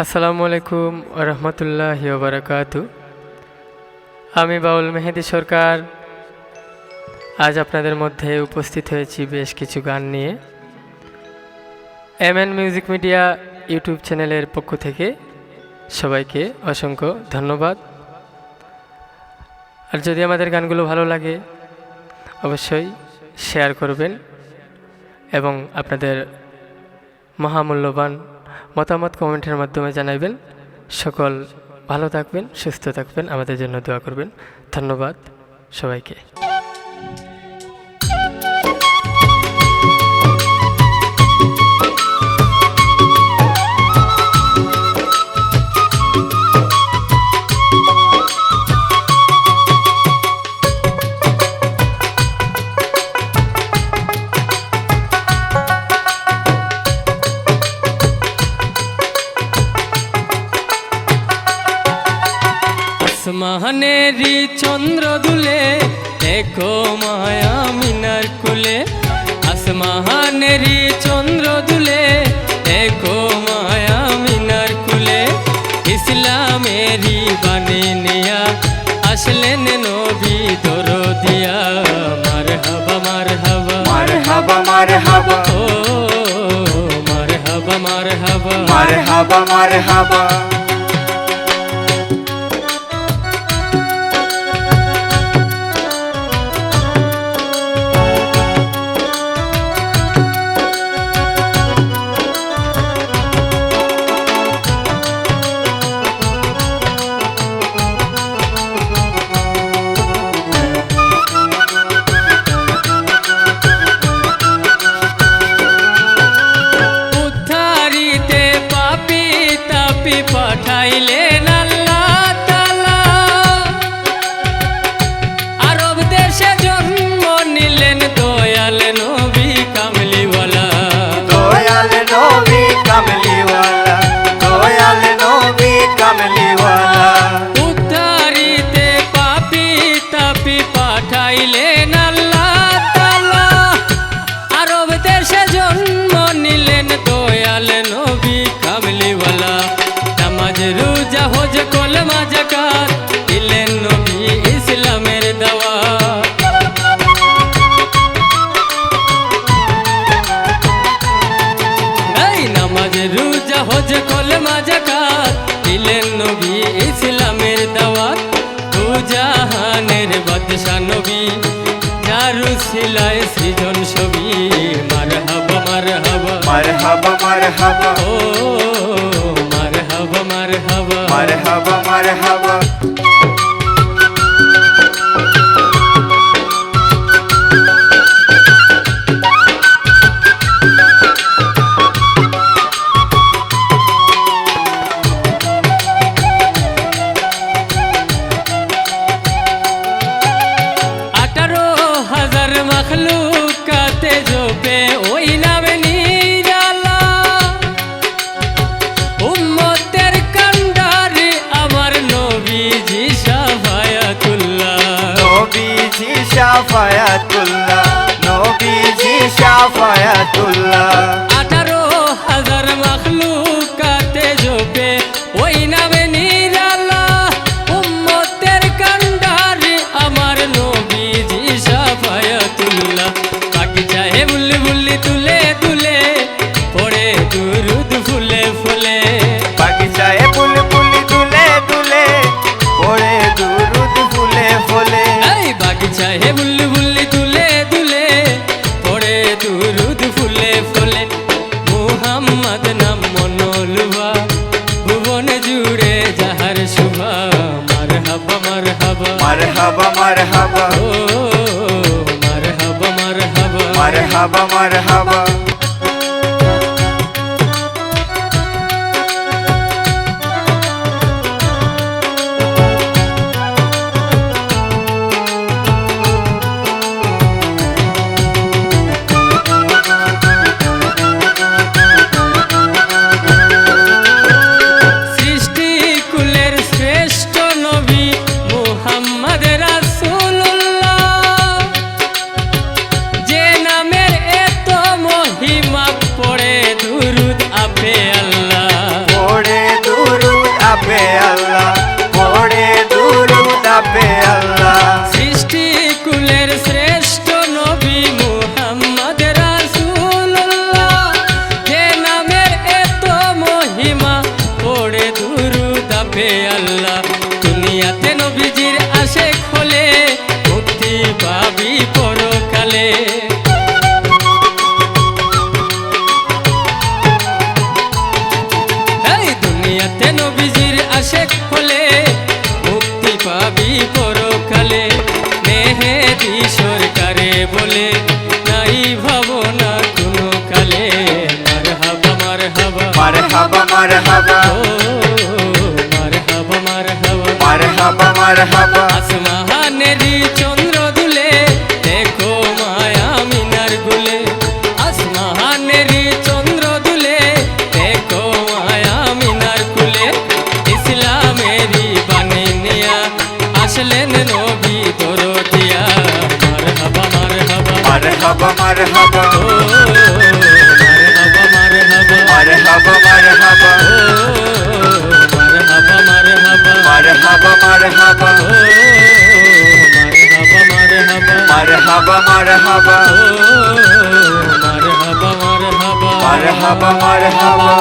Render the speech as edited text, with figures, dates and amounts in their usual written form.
আসসালামু আলাইকুম রহমতুল্লাহি ওয়া বারাকাতু। আমি বাউল মেহেদি সরকার আজ আপনাদের মধ্যে উপস্থিত হয়েছি বেশ কিছু গান নিয়ে। এমএন মিউজিক মিডিয়া ইউটিউব চ্যানেলের পক্ষ থেকে সবাইকে অসংখ্য ধন্যবাদ। আর যদি আমাদের গানগুলো ভালো লাগে অবশ্যই শেয়ার করবেন এবং আপনাদের মহামূল্যবান মতামত কমেন্টের মাধ্যমে জানাবেন। সকল ভালো থাকবেন, সুস্থ থাকবেন, আমাদের জন্য দোয়া করবেন। ধন্যবাদ সবাইকে। আসমানেরি চন্দ্র দুলে দেখো মায়া মিনার কুলে, আসমানেরি চন্দ্র দুলে দেখো মায়া মিনার কুলে। ইসলামেরি বাণী নিয়া আসলেন নবী দরদিয়া, মারহাবা মারহাবা মারহাবা মারহাবা ও মারহাবা মারহাবা মারহাবা মারহাবা। পাঠাইলেন আল্লাহ তাআলা, আরব দেশে জন্ম নিলেন দয়াল নবী কামলিওয়ালা, দয়াল নবী কামলিওয়ালা, দয়াল নবী কামলিওয়ালা। উদ্ধারিতে পাপী তাপী পাঠাইলেন আল্লাহ তাআলা, আরব দেশে জন্ম নিলেন দয়াল নবী কামলিওয়ালা। নামাজ রোজা হজ কলমা যাকাত দিলেন নবী ইসলামের দাওয়াত। এই নামাজ রোজা হজ কলমা যাকাত দিলেন নবী ইসলামের দাওয়াত। দু জাহানের বাদশা নবী যার উসিলায় সৃজন ছবি, মারহাবা মারহাবা মারহাবা মারহাবা ও মারহাবা মারহাবা মারহাবা মারহাবা। মখলুকাতে জোপে ওই নামে নিরালা, উম্মতের কান্ডারি আমার নবীজি শাফায়াতুল্লাহ, নবীজি শাফায়াতুল্লাহ, নবীজি শাফায়াতুল্লাহ। 18,000 মখলুকাতে জোপে ওই নামে নিরালা, উম্মতের কান্ডারি আমার নবীজি শাফায়াতুল্লাহ। পাখি চাহে বুলবুলি তুলে তুলে পড়ে দুরুদ ফুলে ফুলে, বাগিচায় বুলবুলি দুলে দুলে পড়ে দুরুদ ফুলে ফুলে। এই বাগিচায় বুলবুলি তুলে তুলে পড়ে দুরুদ ফুলে ফুলে। মুহাম্মদ নাম মনোলুয়া ভুবন জুড়ে যাহার শোভা, মারহাবা মারহাবা মারহাবা মারহাবা ও মারহাবা মারহাবা মারহাবা মারহাবা। সৃষ্টি কুলের শ্রেষ্ঠ নবী মুহাম্মদ রাসূলুল্লাহ, যে নামের এত মহিমা কালে। এই দুনিয়াতে নবীজির আশেক হলে মুক্তি পাবি পরকালে। মেহেদি সরকারে বলে নাই ভাবনা কোনো কালে। মারহাবা মারহাবা মারহাবা মারহাবা ও মারহাবা মারহাবা মারহাবা মারহাবা আসমানেরই চন্দ্র দুলে দেখো মায়া মিনার গুলে। আসমানেরই চন্দ্র দুলে দেখো মায়া মিনার কুলে। ইসলামেরই বাণী নিয়া আসলেন নবী দরদিয়া। মারহাবা মারহাবা মারহাবা মারহাবা ও মারহাবা মারহাবা মারহাবা মারহাবা ও মারহাবা মারহাবা মারহাবা মারহাবা ও মারহাবা মারহাবা মারহাবা মারহাবা ও মারহাবা মারহাবা মারহাবা মারহাবা